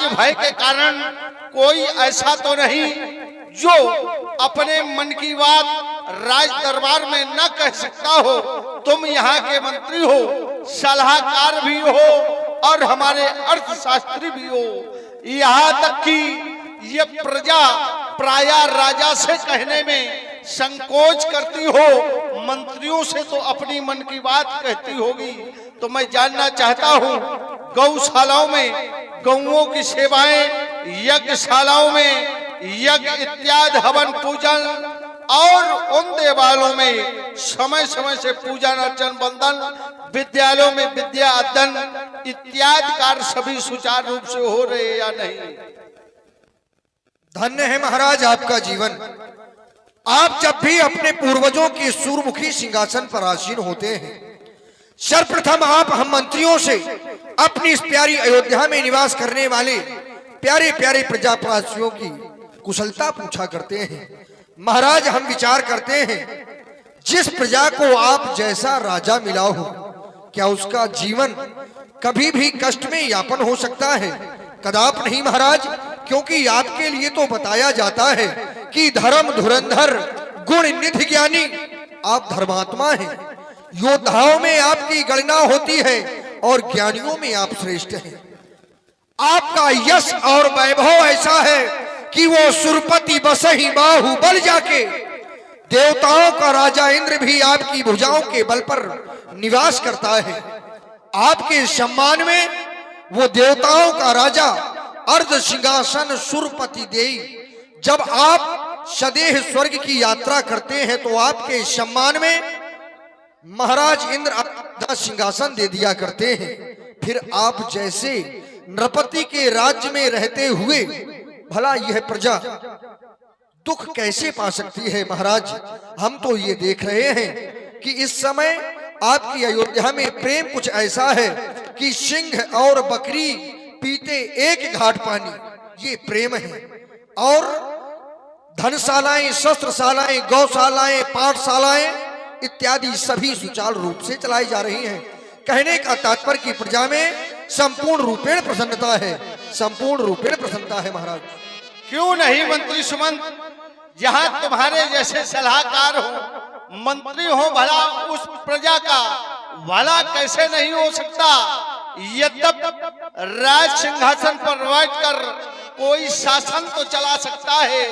भय के कारण कोई ऐसा तो नहीं जो अपने मन की बात राज दरबार में न कह सकता हो। तुम यहाँ के मंत्री हो, सलाहकार भी हो और हमारे अर्थशास्त्री भी हो। यहाँ तक कि ये प्रजा प्राय राजा से कहने में संकोच करती हो, मंत्रियों से तो अपनी मन की बात कहती होगी। तो मैं जानना चाहता हूँ, गौशालाओं में गौओं की सेवाएं, यज्ञशालाओं में यज्ञ इत्यादि हवन पूजन और उन देवालयों में समय समय से पूजन अर्चन बंदन, विद्यालयों में विद्या अध्ययन इत्यादि कार्य सभी सुचारू रूप से हो रहे या नहीं? धन्य है महाराज आपका जीवन। आप जब भी अपने पूर्वजों के सूर्यमुखी सिंहासन पर आसीन होते हैं, सर्वप्रथम आप हम मंत्रियों से अपनी इस प्यारी अयोध्या में निवास करने वाले प्यारे प्यारे प्रजावासियों की कुशलता पूछा करते हैं। महाराज हम विचार करते हैं, जिस प्रजा को आप जैसा राजा मिला हो, क्या उसका जीवन कभी भी कष्ट में यापन हो सकता है? कदाप नहीं महाराज, क्योंकि आपके लिए तो बताया जाता है कि धर्म धुरंधर गुण निधि ज्ञानी, आप धर्मात्मा हैं। योद्धाओं में आपकी गणना होती है और ज्ञानियों में आप श्रेष्ठ हैं। आपका यश और वैभव ऐसा है कि वो सुरपति बसहि बाहुबल जाके, देवताओं का राजा इंद्र भी आपकी भुजाओं के बल पर निवास करता है। आपके सम्मान में वो देवताओं का राजा अर्ध सिंहासन सुरपति देई, जब आप सदेह स्वर्ग की यात्रा करते हैं तो आपके सम्मान में महाराज इंद्र आधा सिंहासन दे दिया करते हैं। फिर आप जैसे नृपति के राज्य में रहते हुए भला यह प्रजा दुख कैसे पा सकती है? महाराज हम तो ये देख रहे हैं कि इस समय आपकी अयोध्या में प्रेम कुछ ऐसा है कि सिंह और बकरी पीते एक घाट पानी, ये प्रेम है। और धनशालाएं, शस्त्रशालाएं, गौशालाएं, पाठशालाएं इत्यादि सभी सुचारू रूप से चलाई जा रही हैं। कहने का तात्पर्य की प्रजा में संपूर्ण रूपेण प्रसन्नता है, संपूर्ण रूपेण प्रसन्नता है महाराज। क्यों नहीं मंत्री सुमंत, जहाँ तुम्हारे जैसे सलाहकार हो, मंत्री हो, भला उस प्रजा का भला कैसे नहीं हो सकता? यद्यप राज सिंहासन पर बैठकर कोई शासन तो चला सकता है,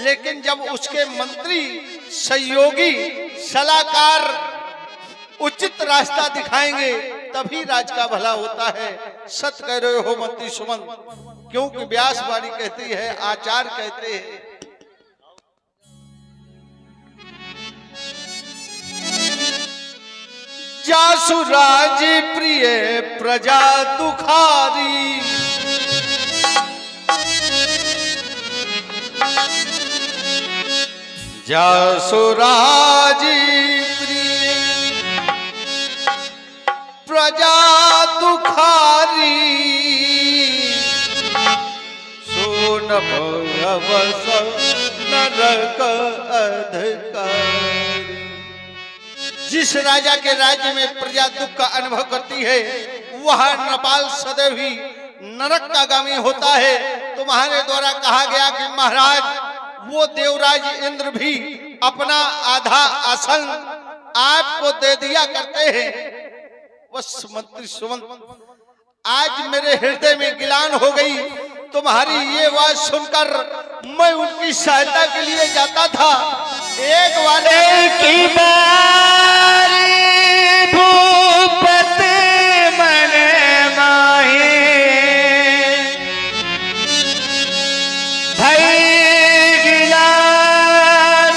लेकिन जब उसके मंत्री, सहयोगी, सलाहकार उचित रास्ता दिखाएंगे तभी राज का भला होता है। सत्य कह रहे हो मंत्री सुमंत, क्योंकि व्यासवाणी कहती है, आचार कहते हैं, जासु राज प्रिय प्रजा दुखारी, जासु राज प्रिय प्रजा दुखारी, सोन भवस नरक अधिकारी। जिस राजा के राज्य में प्रजा दुख का अनुभव करती है, वह नृपाल सदैव ही नरक का गामी होता है। तुम्हारे द्वारा कहा गया कि महाराज वो देवराज इंद्र भी अपना आधा आसन आपको दे दिया करते हैं। बस मंत्री सुमंत, आज मेरे हृदय में गिलान हो गई। तुम्हारी ये बात सुनकर मैं उनकी सहायता के लिए जाता था। एक वाले की बारी भूपत मन माहे, भई गिलान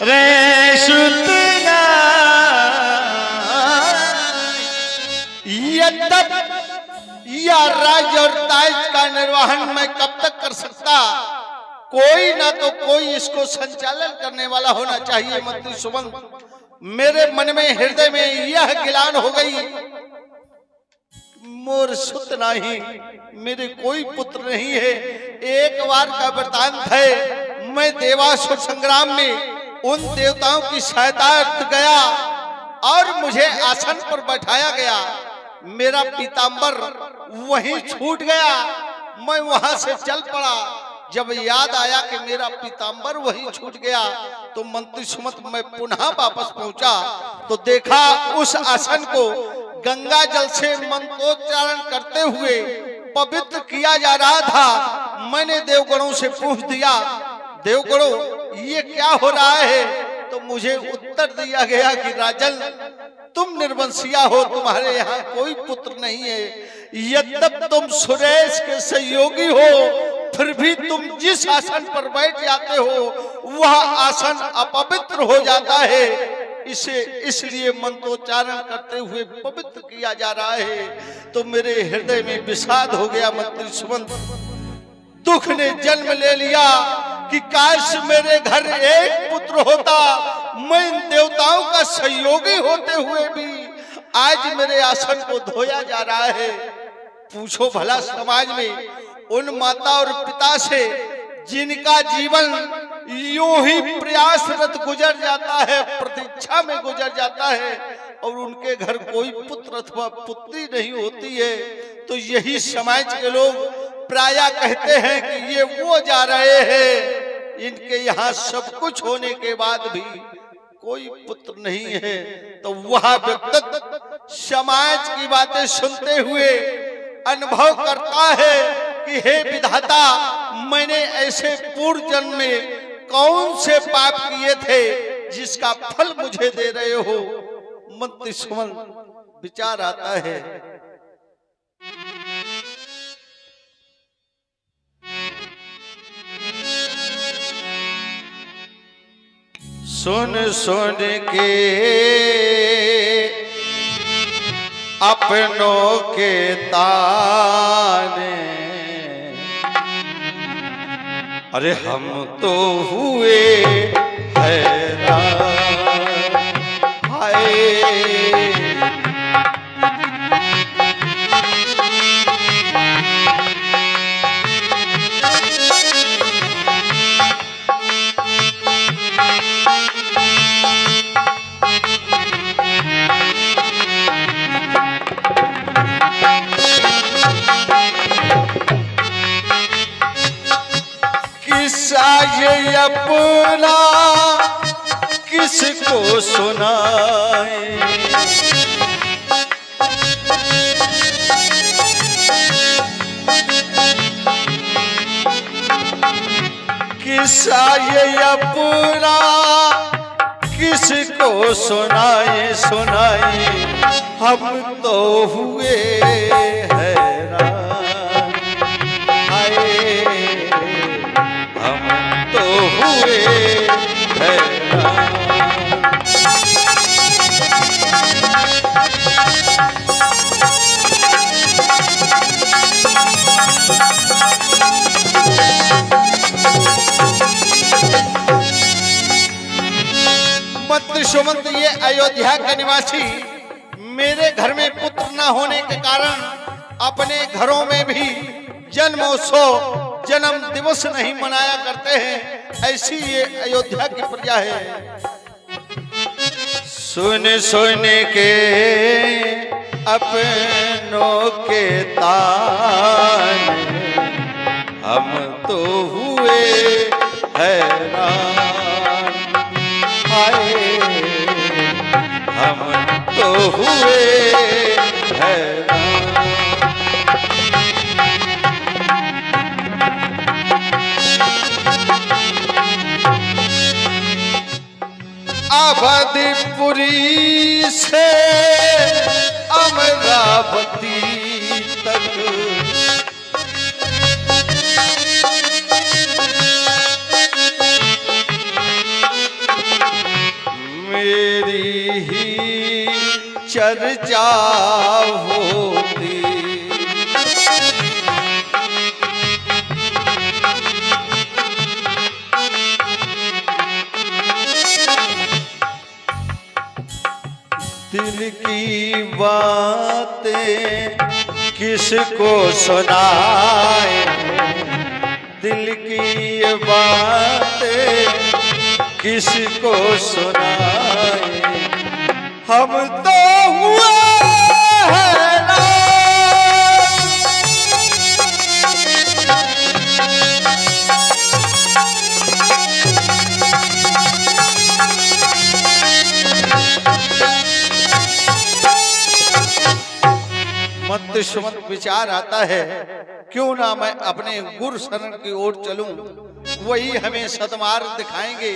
रे सुतना, यद्यप या राज्य और ताज का निर्वहन मैं कब तक कर सकता? कोई ना तो कोई इसको संचालन करने वाला होना चाहिए। मंत्री सुमंत, मेरे मन में, हृदय में यह गिलान हो गई, मोर सुत नहीं, मेरे कोई पुत्र नहीं है। एक बार का वृतांत है, मैं देवासुर संग्राम में उन देवताओं की सहायता गया और मुझे आसन पर बैठाया गया। मेरा पीताम्बर वहीं छूट गया। मैं वहां से चल पड़ा। जब याद आया कि मेरा पीताम्बर वहीं छूट गया तो मंत्री सुमंत मैं पुनः वापस पहुंचा तो देखा उस आसन को गंगा जल से मंत्रोच्चारण करते हुए पवित्र किया जा रहा था। मैंने देवगणों से पूछ दिया, देवगणों ये क्या हो रहा है? तो मुझे उत्तर दिया गया कि राजन तुम निर्वंशिया हो, तुम्हारे यहाँ कोई पुत्र नहीं है। यद्यप तुम सुरेश के सहयोगी हो फिर भी तुम जिस आसन पर बैठ जाते हो वह आसन अपवित्र हो जाता है। इसे इसलिए मंत्रोच्चारण करते हुए पवित्र किया जा रहा है। तो मेरे हृदय में विषाद हो गया मंत्री सुमंत। दुख ने जन्म ले लिया कि काश मेरे घर एक पुत्र होता। मैं इन देवताओं का सहयोगी होते हुए भी आज मेरे आसन को धोया जा रहा है। पूछो भला समाज में उन माता और पिता से जिनका जीवन यूं ही प्रयासरत गुजर जाता है, प्रतीक्षा में गुजर जाता है और उनके घर कोई पुत्र अथवा पुत्री नहीं होती है। तो यही समाज के लोग प्रायः कहते हैं कि ये वो जा रहे हैं, इनके यहाँ सब कुछ होने के बाद भी कोई पुत्र नहीं है। तो वह व्यक्ति समाज की बातें सुनते हुए अनुभव करता है कि हे विधाता, मैंने ऐसे पूर्व जन्म में कौन से पाप किए थे जिसका फल मुझे दे रहे हो। मंत्री सुमंत विचार आता है। सुन सुन के अपनों के ताने, अरे हम तो हुए हैरान। हाय ये अपना किसको सुनाए, किस्सा ये अपना किसको सुनाए सुनाए। हम तो हुए हैरान। हाय तो हुए हैरान। मंत्री सुमंत ये अयोध्या के निवासी मेरे घर में पुत्र न होने के कारण अपने घरों में भी जन्मोत्सव जन्म दिवस नहीं मनाया करते हैं। ऐसी ये अयोध्या की प्रजा है। सुन सुन के अपनों के ताने, हम तो हुए हैरान। हाय हम तो हुए हैरान। अवधपुरी से अमरावती तक मेरी ही चर्चा होती। दिल की बातें किसको सुनाए, दिल की बातें किसको सुनाए। हम तो हुए हैरान। विस्मत विचार आता है, क्यों ना मैं अपने गुरु शरण की ओर चलूं, वही हमें सद्मार्ग दिखाएंगे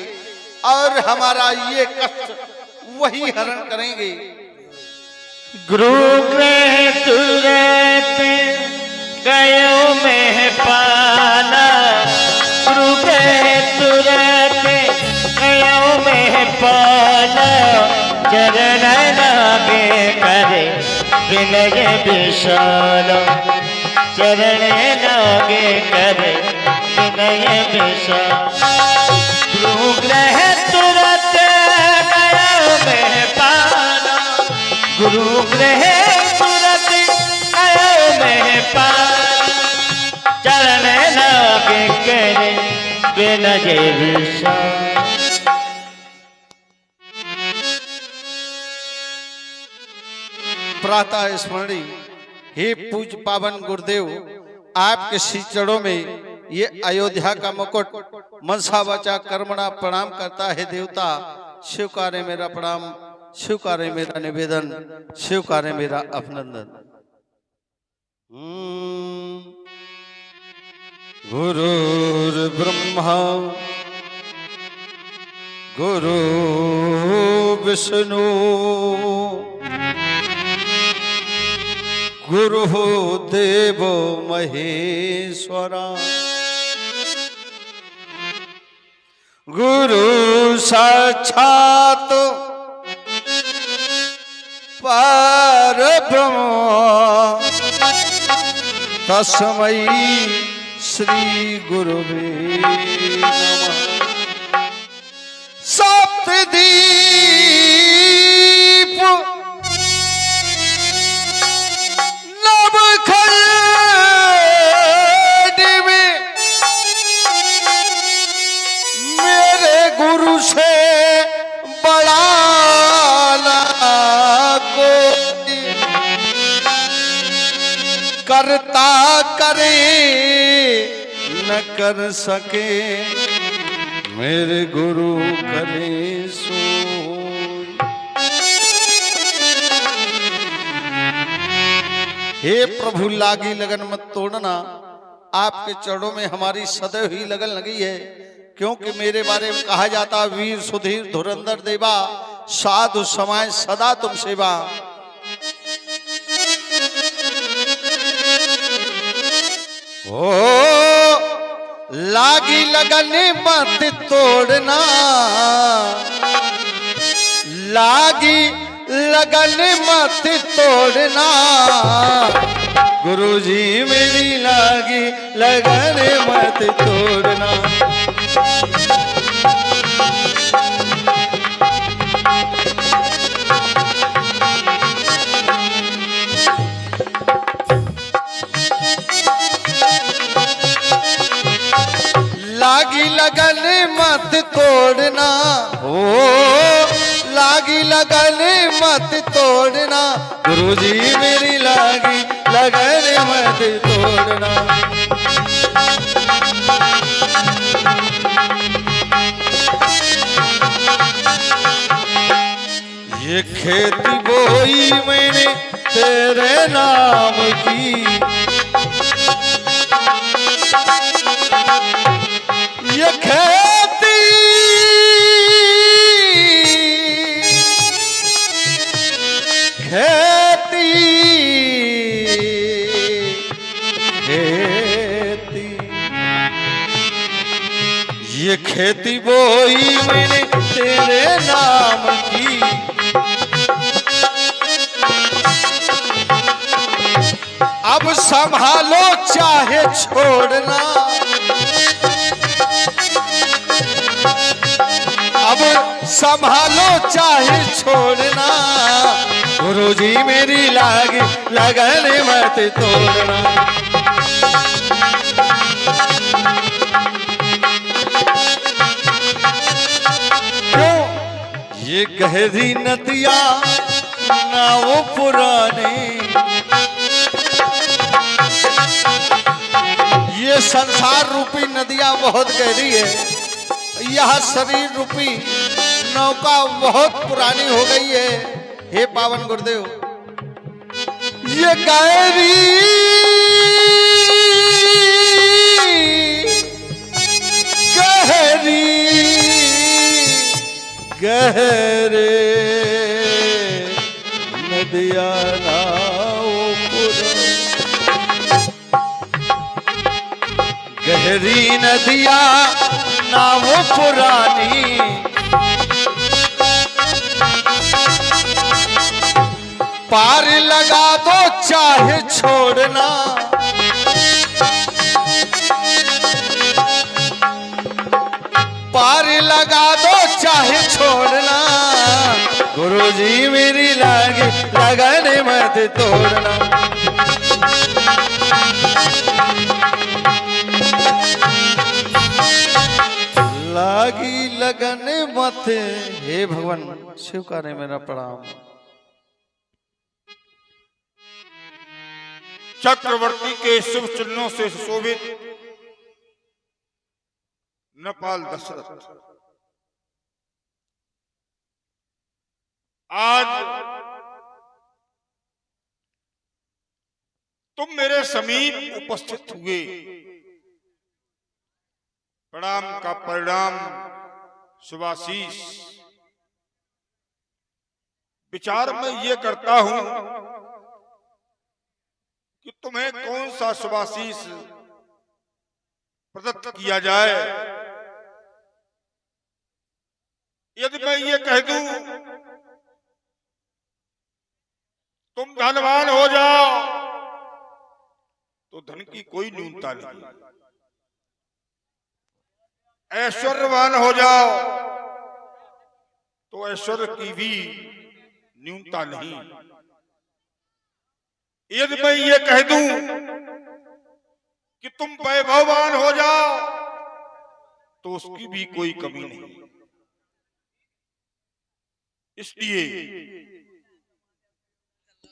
और हमारा ये कष्ट वही हरण करेंगे। गुरु गृह तुरत गयो में पाना, गुरु गृह तुरत गयो में पाना, चरण लागे करे विनय विशाल, चरण लागे करे विनय विशाल। गुरु गृह तुरत गयो में पाना, गुरु गृह तुरत गयो में पाना, चरण लागे करे विनय विशाल। प्रातः स्मरणी, हे पूज पावन गुरुदेव, आपके श्री चरणों में ये अयोध्या का मुकुट मनसा वाचा कर्मणा प्रणाम करता है देवता। स्वीकारे मेरा प्रणाम, स्वीकारे मेरा निवेदन, स्वीकारे मेरा अभिनंदन। गुरुर् ब्रह्मा गुरु विष्णु गुरु देव महेश्वरा, गुरु साक्षात परब्रह्म, तस्मै श्री गुरुवे नमः। सप्तदीप गुरु से बड़ा ना कोई, करता करे न कर सके, मेरे गुरु करे सो। हे प्रभु, लागी लगन मत तोड़ना, आपके चरणों में हमारी सदैव ही लगन लगी है, क्योंकि मेरे बारे में कहा जाता, वीर सुधीर धुरंधर देवा, साधु समाय सदा तुम सेवा। ओ लागी लगन मत तोड़ना, लागी लगन मत तोड़ना, गुरुजी मेरी लागी लगन मत तोड़ना। लागी लगन मत तोड़ना, हो लागी लगन मत तोड़ना, गुरुजी मेरी लागी लगन मत तोड़ना। ये खेती बोई मैंने तेरे नाम की, ये खेती खेती खेती, ये खेती बोई मैंने तेरे नाम की, अब संभालो चाहे छोड़ना, अब संभालो चाहे छोड़ना, गुरुजी मेरी लागी लगन मत तोड़ना। क्यों ये गहरी नदियां ना वो पुरानी, ये संसार रूपी नदियां बहुत गहरी है, यह शरीर रूपी नौका बहुत पुरानी हो गई है। हे पावन गुरुदेव, ये गहरी गहरी गहरे नदिया गहरी नदिया नाव पुरानी पार लगा दो चाहे छोड़ना पार लगा दो चाहे छोड़ना गुरुजी मेरी लगन मत तोड़ना लागी लगन मत हे भगवान स्वीकार मेरा प्रणाम। चक्रवर्ती के शुभ चिन्हों से सुशोभित नपाल दशरथ आज तुम मेरे समीप उपस्थित हुए। प्रणाम का परिणाम शुभाशीष विचार में ये करता हूं कि तुम्हें कौन सा शुभाशीष प्रदत्त किया जाए। यदि मैं ये कह दूं तुम धनवान हो जाओ तो धन की कोई न्यूनता नहीं, ऐश्वर्यवान हो जाओ तो ऐश्वर्य की भी न्यूनता नहीं। यदि मैं ये कह दूं कि तुम वैभववान हो जाओ तो उसकी भी कोई कमी नहीं। इसलिए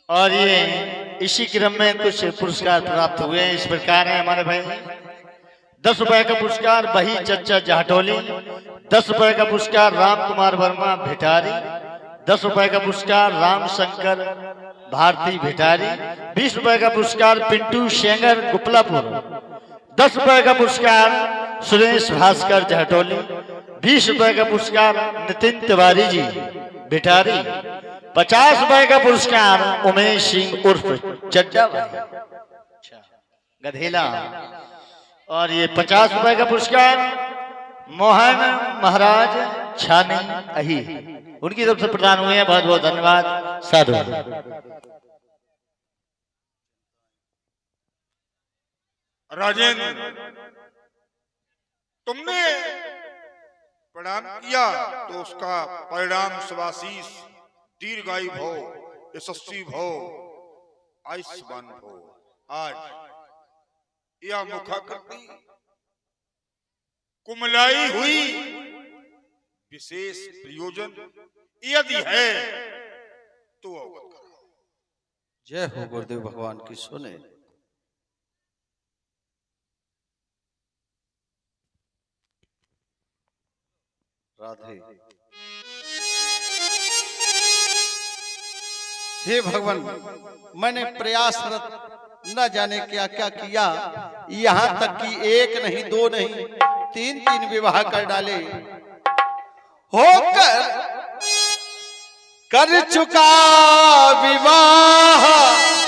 और ये इसी क्रम में कुछ पुरस्कार प्राप्त हुए हैं। इस प्रकार है हमारे भाई 10 रुपए का पुरस्कार बही चच्चा जाटोली, 10 रुपए का पुरस्कार राम कुमार वर्मा भिटारी, 10 रुपए का पुरस्कार राम शंकर भारती भिटारी, 20 रुपए का पुरस्कार पिंटू शेंगर गुपलापुर, 10 रुपए का पुरस्कार सुरेश भास्कर जहटोली, 20 रुपए का पुरस्कार नितिन तिवारी जी भिटारी, 50 रुपए का पुरस्कार उमेश सिंह उर्फ चड्डा भाई गधेला, और ये 50 रुपए का पुरस्कार मोहन महाराज छानी अही उनकी तरफ से प्रदान हुए हैं। बहुत बहुत धन्यवाद। साधु। राजेंद्र तुमने प्रणाम किया तो उसका परिणाम शुभाशीष दीर्घायु भव, यशस्वी भव, आयुष्मान भव। आज यह मुखाकृति कुमलाई हुई विशेष प्रयोजन यदि है तो अवगत करो। जय हो गुरुदेव भगवान की सुने। राधे। हे भगवान मैंने प्रयासरत न जाने क्या क्या किया, यहाँ तक कि एक नहीं दो नहीं 3 विवाह कर डाले, होकर कर चुका विवाह